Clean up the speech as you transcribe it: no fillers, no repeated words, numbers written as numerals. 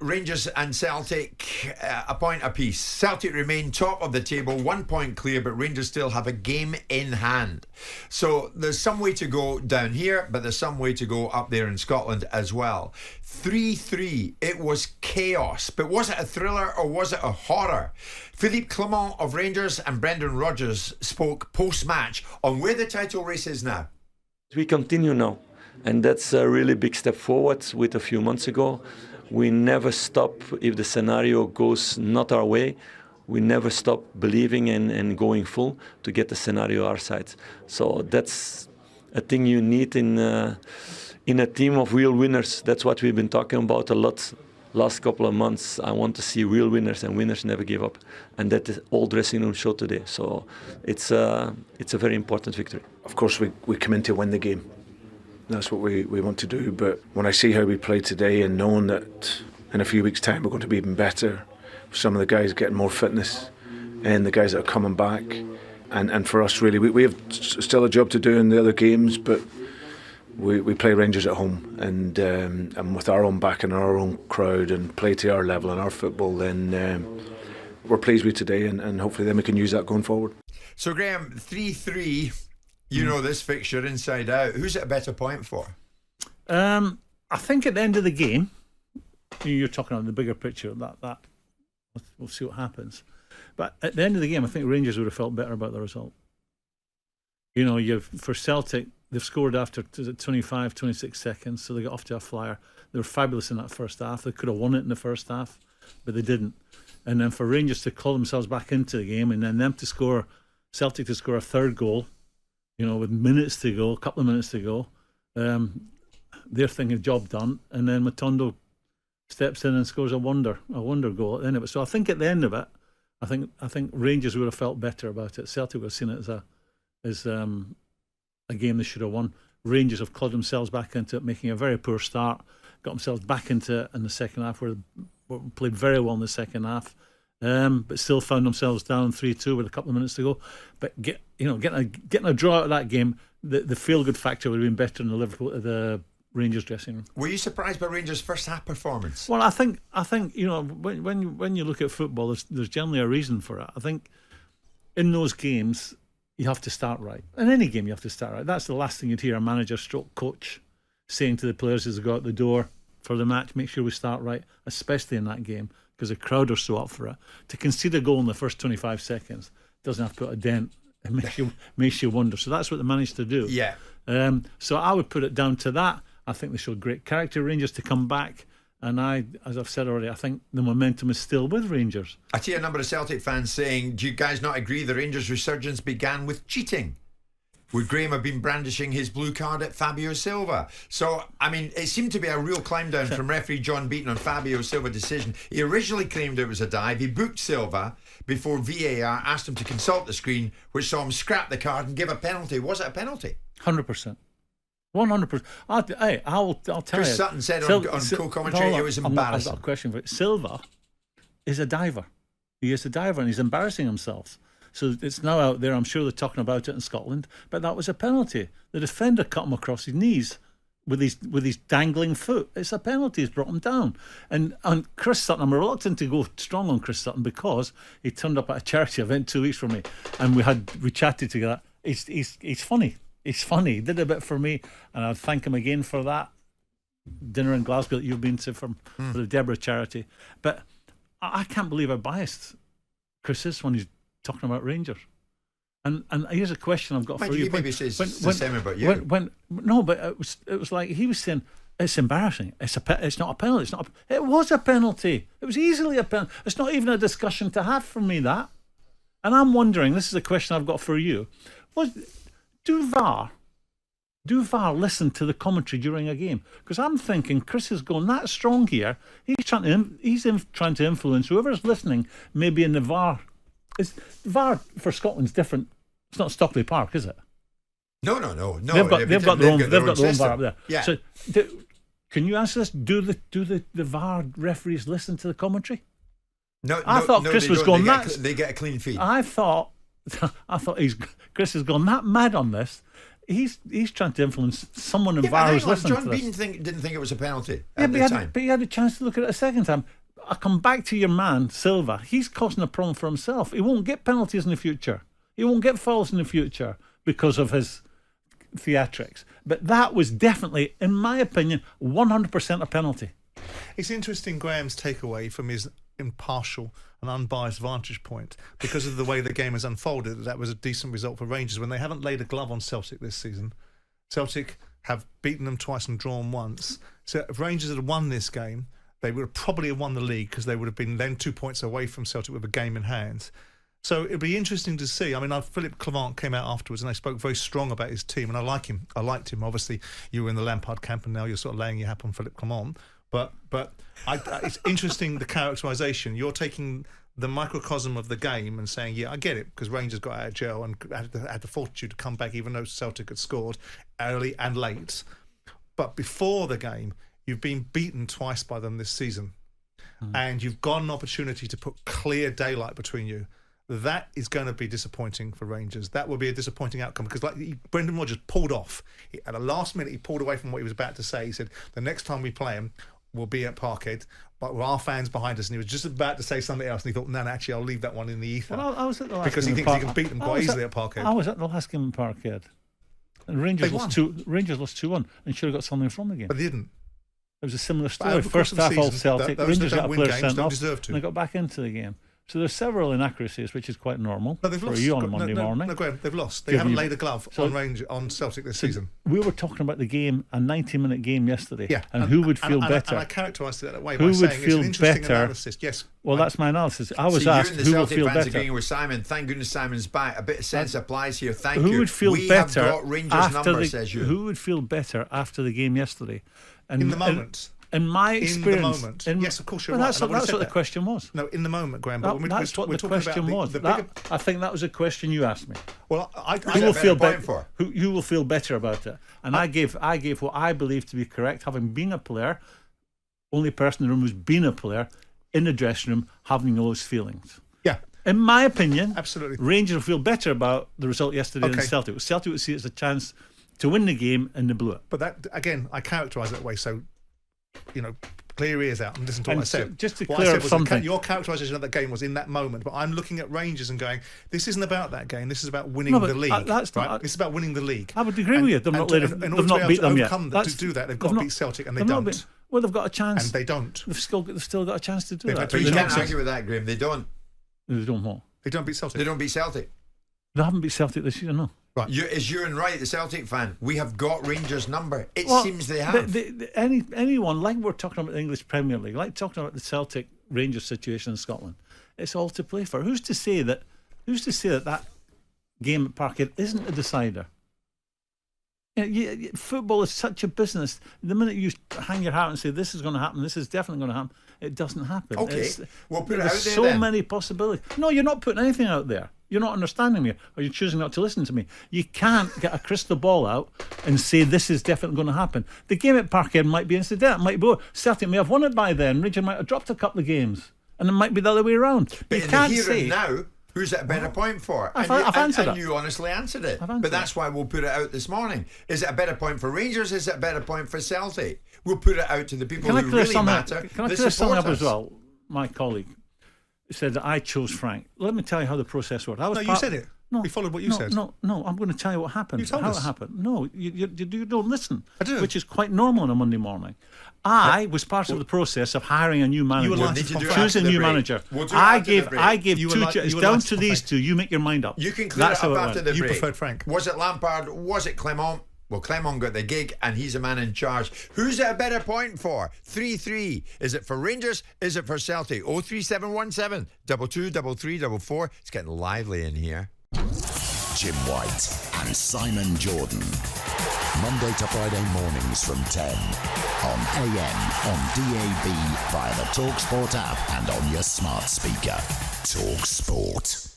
Rangers and Celtic, a point apiece. Celtic remain top of the table, 1 point clear, but Rangers still have a game in hand. So there's some way to go down here, but there's some way to go up there in Scotland as well. 3-3, it was chaos. But was it a thriller or was it a horror? Philippe Clement of Rangers and Brendan Rodgers spoke post-match on where the title race is now. We continue now, and that's a really big step forward with a few months ago. We never stop if the scenario goes not our way. We never stop believing and going full to get the scenario our side. So that's a thing you need in a team of real winners. That's what we've been talking about a lot last couple of months. I want to see real winners, and winners never give up. And that is all dressing room show today. So it's a very important victory. Of course, we come in to win the game. That's what we want to do. But when I see how we played today and knowing that in a few weeks' time we're going to be even better, some of the guys getting more fitness and the guys that are coming back, and for us really, we have still a job to do in the other games, but we play Rangers at home, and with our own back and our own crowd and play to our level and our football, then we're pleased with today, and hopefully then we can use that going forward. So Graeme, 3-3, you know this fixture inside out. Who's it a better point for? I think at the end of the game, you're talking on the bigger picture, that we'll see what happens. But at the end of the game, I think Rangers would have felt better about the result. You know, for Celtic, they've scored after 25, 26 seconds, so they got off to a flyer. They were fabulous in that first half. They could have won it in the first half, but they didn't. And then for Rangers to claw themselves back into the game, and then Celtic to score a third goal, you know, with minutes to go, a couple of minutes to go, they're thinking job done. And then Matondo steps in and scores a wonder goal at the end of it. So I think at the end of it, I think Rangers would have felt better about it. Celtic would have seen it as a game they should have won. Rangers have clawed themselves back into it, making a very poor start, got themselves back into it in the second half, where they played very well in the second half, but still found themselves down 3-2 with a couple of minutes to go. But getting a draw out of that game, the feel-good factor would have been better in the Rangers dressing room. Were you surprised by Rangers' first half performance? Well, I think you know, when you look at football, there's generally a reason for it. I think in those games you have to start right. In any game you have to start right. That's the last thing you'd hear a manager stroke coach saying to the players as they go out the door for the match. Make sure we start right, especially in that game, because the crowd are so up for it. To concede a goal in the first 25 seconds doesn't have to put a dent. It makes you wonder. So that's what they managed to do. Yeah. So I would put it down to that. I think they showed great character, Rangers, to come back. And as I've said already, I think the momentum is still with Rangers. I see a number of Celtic fans saying, do you guys not agree the Rangers' resurgence began with cheating? Would Graeme have been brandishing his blue card at Fabio Silva? So, I mean, it seemed to be a real climb down from referee John Beaton on Fabio Silva's decision. He originally claimed it was a dive. He booked Silva before VAR asked him to consult the screen, which saw him scrap the card and give a penalty. Was it a penalty? 100%. 100%. I'll tell you. Chris Sutton said on co-commentary it was embarrassing. I've got a question for it. Silva is a diver. He is a diver and he's embarrassing himself. So it's now out there. I'm sure they're talking about it in Scotland. But that was a penalty. The defender cut him across his knees with his dangling foot. It's a penalty. He's brought him down. And Chris Sutton, I'm reluctant to go strong on Chris Sutton because he turned up at a charity event 2 weeks from me, and we chatted together. He's funny. He's funny. He did a bit for me, and I'd thank him again for that dinner in Glasgow that you've been to for the Deborah charity. But I can't believe how biased Chris is when he's talking about Rangers. And here's a question I've got for you. Maybe says the same about you. But it was like he was saying it's embarrassing. It's not a penalty. It was a penalty. It was easily a penalty. It's not even a discussion to have for me, that. And I'm wondering, this is a question I've got for you. Do VAR listen to the commentary during a game? Because I'm thinking Chris is going that strong here. He's trying to influence whoever's listening. Maybe in the VAR. VAR for Scotland's different. It's not Stockley Park, is it? No. They've got their own VAR up there. Yeah. So, can you answer this? Do the VAR referees listen to the commentary? No. I thought Chris was going they get a clean feed. I thought Chris has gone that mad on this. he's trying to influence someone in Yeah, VAR but who's hang on, listening John to this. Bean didn't think it was a penalty Yeah, at the time. but he had a chance to look at it a second time. I come back to your man, Silva. He's causing a problem for himself. He won't get penalties in the future. He won't get fouls in the future because of his theatrics. But that was definitely, in my opinion, 100% a penalty. It's interesting Graham's takeaway from his impartial and unbiased vantage point because of the way the game has unfolded. That was a decent result for Rangers when they haven't laid a glove on Celtic this season. Celtic have beaten them twice and drawn once. So if Rangers had won this game, they would have probably won the league because they would have been then 2 points away from Celtic with a game in hand. So it'd be interesting to see. I mean, Philip Clement came out afterwards and they spoke very strong about his team, and I like him. I liked him. Obviously, you were in the Lampard camp, and now you're sort of laying your hat on Philip Clement. But it's interesting, the characterisation. You're taking the microcosm of the game and saying, yeah, I get it, because Rangers got out of jail and had the fortitude to come back, even though Celtic had scored early and late. But before the game, you've been beaten twice by them this season, and you've got an opportunity to put clear daylight between you. That is going to be disappointing for Rangers. That will be a disappointing outcome because, like, Brendan Rodgers pulled off. At the last minute, he pulled away from what he was about to say. He said, the next time we play him, we'll be at Parkhead, but with our fans behind us. And he was just about to say something else, and he thought, no, actually, I'll leave that one in the ether. Well, I was at the last because he game thinks he can beat them quite easily at Parkhead. I was at the last game in Parkhead. And Rangers lost 2-1 and should have got something from the game. But they didn't. It was a similar But story. over the First course of half, the all season, Celtic. those Rangers that got a don't win player games sent don't off, deserve to. and they got back into the game. So there's several inaccuracies, which is quite normal for you on a Monday morning. No, Graham, they've lost. They haven't laid a glove on Celtic this season. We were talking about the game, a 90-minute game yesterday, Yeah, and who would feel better. And I characterised it that way Who by would saying feel it's an interesting better? analysis. Yes. Well, that's my analysis. I was See, asked you and the who will Celtic feel fans better. agreeing with Simon. Thank goodness Simon's back. A bit of sense applies here. Thank you. Who would feel we better have got Rangers after number, says you. Who would feel better after the game yesterday? And, In the moment. In my experience, In the moment. Yes, of course you're well, right. That's what the question was. No, in the moment, Graham. But That's what we're the talking question about was. the bigger. I think that was a question you asked me. Well, Who will feel better better? for? Who will feel better about it? And I gave what I believe to be correct, having been a player, only person in the room who's been a player in the dressing room, having those feelings. Yeah. In my opinion, Absolutely. Rangers will feel better about the result yesterday than Okay. Celtic. Celtic would see it as a chance to win the game, and they blew it. But that, again, I characterise it that way. So, clear your ears out and listen to what And I said. just to what clear I said up was something. your characterisation of that game was in that moment. But I'm looking at Rangers and going, this isn't about that game. This is about winning No, but the league. that's right? not- This is about winning the league. I would agree with you. They've not beat them yet. To do that, they've got to beat Celtic, and they they've not don't. Well, they've got a chance. And they don't. They've still got a chance to do They've that. had But three you can't chances. argue with that, Graham. They don't. They don't what? They don't beat Celtic. They don't beat Celtic. They haven't beat Celtic this year, no. Right. Is Ewan right, the Celtic fan? We have got Rangers number. It Well, seems they have. Anyone, like we're talking about the English Premier League, like talking about the Celtic Rangers situation in Scotland, it's all to play for. Who's to say that that game at Parkhead isn't a decider? Football is such a business. The minute you hang your hat and say this is going to happen, this is definitely going to happen, it doesn't happen. Okay, we'll put it there's out there so then. many possibilities. No, you're not putting anything out there. You're not understanding me, or you're choosing not to listen to me. You can't get a crystal ball out and say this is definitely going to happen. The game at Parkhead might be incidental. It might be Celtic may have won it by then. Rangers might have dropped a couple of games, and it might be the other way around. But You in can't the here say and now, who's it a better point for? I've And answered it. you honestly answered it. I've answered But that's why we'll put it out this morning. Is it a better point for Rangers? Is it a better point for Celtic? We'll put it out to the people Can I who clear really something? matter. Can I that clear something support up as us. well? My colleague said that I chose Frank. Let me tell you how the process worked. No, you said it. We followed what you said. No, I'm going to tell you what happened. You told how us. it happened. No, you don't listen. I do. Which is quite normal on a Monday morning. I was part of the process of hiring a new manager. allowed to do it choose after a the new break. manager. We'll do it I after the break. gave You two. were like- It's you were down like- to these okay. two. You make your mind up. You can clear That's it up how it after went. the You break. preferred Frank. Was it Lampard? Was it Clement? Well, Clement got the gig, and he's a man in charge. Who's it a better point for? 3-3. Is it for Rangers? Is it for Celtic? 03717 223344. It's getting lively in here. Jim White and Simon Jordan. Monday to Friday mornings from 10 on AM, on DAB, via the talkSPORT app and on your smart speaker. talkSPORT.